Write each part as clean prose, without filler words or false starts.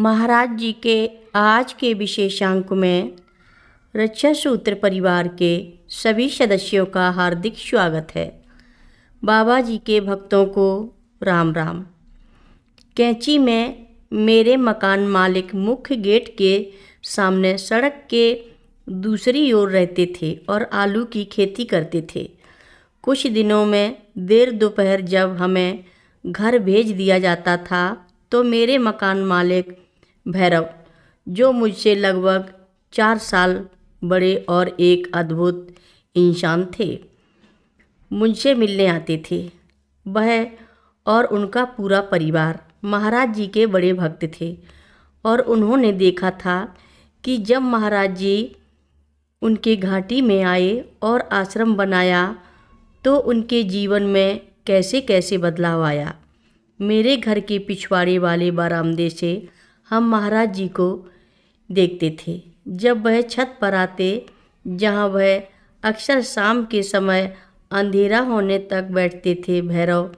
महाराज जी के आज के विशेषांक में रक्षा सूत्र परिवार के सभी सदस्यों का हार्दिक स्वागत है। बाबा जी के भक्तों को राम राम। कैंची में मेरे मकान मालिक मुख्य गेट के सामने सड़क के दूसरी ओर रहते थे और आलू की खेती करते थे। कुछ दिनों में देर दोपहर जब हमें घर भेज दिया जाता था तो मेरे मकान मालिक भैरव, जो मुझसे लगभग 4 साल बड़े और एक अद्भुत इंसान थे, मुझसे मिलने आते थे। वह और उनका पूरा परिवार महाराज जी के बड़े भक्त थे और उन्होंने देखा था कि जब महाराज जी उनके घाटी में आए और आश्रम बनाया तो उनके जीवन में कैसे कैसे बदलाव आया। मेरे घर के पिछवाड़े वाले बरामदे से हम महाराज जी को देखते थे जब वह छत पर आते, जहाँ वह अक्सर शाम के समय अंधेरा होने तक बैठते थे। भैरव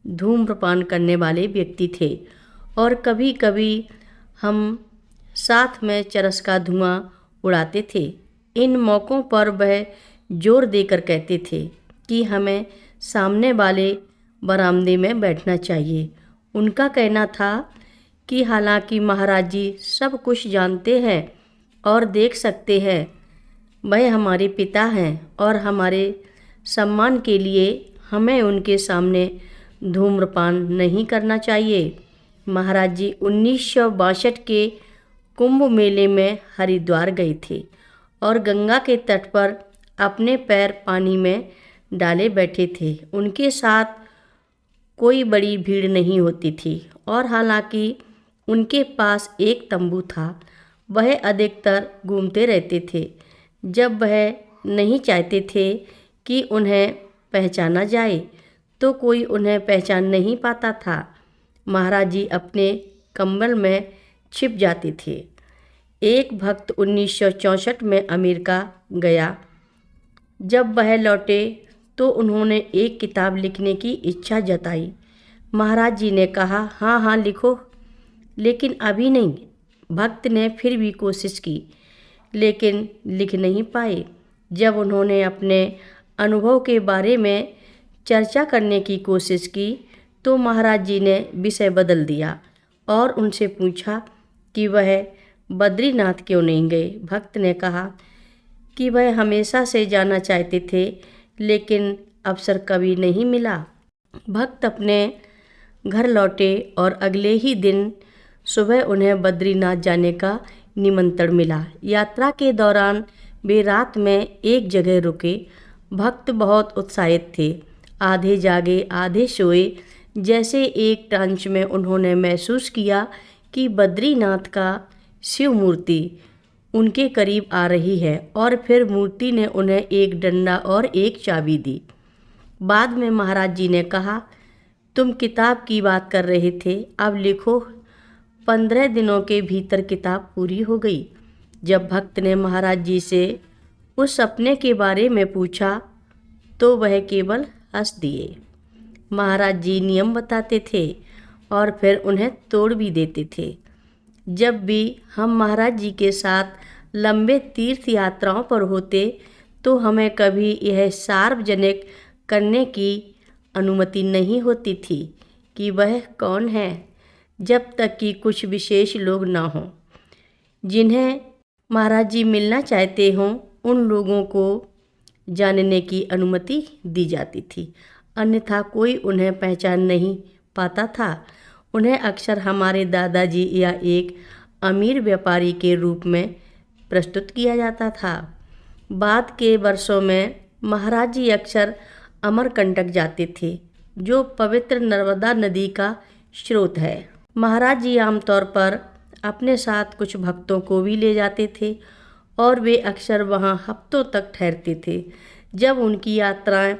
धूम्रपान करने वाले व्यक्ति थे और कभी कभी हम साथ में चरस का धुआं उड़ाते थे। इन मौक़ों पर वह जोर देकर कहते थे कि हमें सामने वाले बरामदे में बैठना चाहिए। उनका कहना था कि हालांकि महाराज जी सब कुछ जानते हैं और देख सकते हैं, वह हमारे पिता हैं और हमारे सम्मान के लिए हमें उनके सामने धूम्रपान नहीं करना चाहिए। महाराज जी 1962 के कुंभ मेले में हरिद्वार गए थे और गंगा के तट पर अपने पैर पानी में डाले बैठे थे। उनके साथ कोई बड़ी भीड़ नहीं होती थी और हालांकि उनके पास एक तंबू था, वह अधिकतर घूमते रहते थे जब वह नहीं चाहते थे कि उन्हें पहचाना जाए, तो कोई उन्हें पहचान नहीं पाता था। महाराज जी अपने कंबल में छिप जाते थे। एक भक्त 1964 में अमेरिका गया। जब वह लौटे तो उन्होंने एक किताब लिखने की इच्छा जताई। महाराज जी ने कहा, हाँ हाँ लिखो, लेकिन अभी नहीं। भक्त ने फिर भी कोशिश की लेकिन लिख नहीं पाए। जब उन्होंने अपने अनुभव के बारे में चर्चा करने की कोशिश की तो महाराज जी ने विषय बदल दिया और उनसे पूछा कि वह बद्रीनाथ क्यों नहीं गए। भक्त ने कहा कि वह हमेशा से जाना चाहते थे लेकिन अवसर कभी नहीं मिला। भक्त अपने घर लौटे और अगले ही दिन सुबह उन्हें बद्रीनाथ जाने का निमंत्रण मिला। यात्रा के दौरान वे रात में एक जगह रुके। भक्त बहुत उत्साहित थे, आधे जागे आधे सोए। जैसे एक टांच में उन्होंने महसूस किया कि बद्रीनाथ का शिव मूर्ति उनके करीब आ रही है और फिर मूर्ति ने उन्हें एक डंडा और एक चाबी दी। बाद में महाराज जी ने कहा, तुम किताब की बात कर रहे थे, अब लिखो। 15 दिनों के भीतर किताब पूरी हो गई। जब भक्त ने महाराज जी से उस सपने के बारे में पूछा तो वह केवल हंस दिए। महाराज जी नियम बताते थे और फिर उन्हें तोड़ भी देते थे। जब भी हम महाराज जी के साथ लंबे तीर्थ यात्राओं पर होते तो हमें कभी यह सार्वजनिक करने की अनुमति नहीं होती थी कि वह कौन है, जब तक कि कुछ विशेष लोग ना हों जिन्हें महाराज जी मिलना चाहते हों। उन लोगों को जानने की अनुमति दी जाती थी, अन्यथा कोई उन्हें पहचान नहीं पाता था। उन्हें अक्सर हमारे दादाजी या एक अमीर व्यापारी के रूप में प्रस्तुत किया जाता था। बाद के वर्षों में महाराज जी अक्सर अमरकंटक जाते थे, जो पवित्र नर्मदा नदी का स्रोत है। महाराज जी आमतौर पर अपने साथ कुछ भक्तों को भी ले जाते थे और वे अक्सर वहाँ हफ्तों तक ठहरते थे। जब उनकी यात्राएं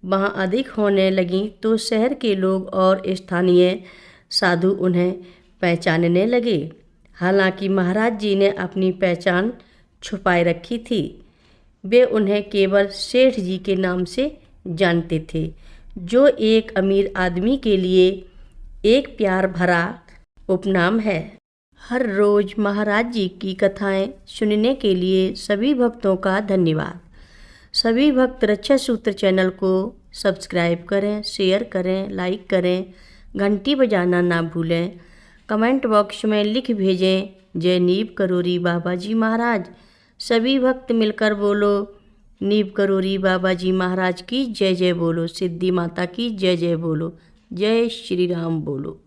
वहाँ अधिक होने लगीं तो शहर के लोग और स्थानीय साधु उन्हें पहचानने लगे। हालांकि महाराज जी ने अपनी पहचान छुपाए रखी थी। वे उन्हें केवल सेठ जी के नाम से जानते थे, जो एक अमीर आदमी के लिए एक प्यार भरा उपनाम है। हर रोज़ महाराज जी की कथाएं सुनने के लिए सभी भक्तों का धन्यवाद। सभी भक्त रक्षा सूत्र चैनल को सब्सक्राइब करें, शेयर करें, लाइक करें, घंटी बजाना ना भूलें। कमेंट बॉक्स में लिख भेजें जय नीव करोरी बाबा जी महाराज। सभी भक्त मिलकर बोलो नीव करोरी बाबा जी महाराज की जय जय बोलो, सिद्धि माता की जय जय बोलो, जय श्री राम बोलो।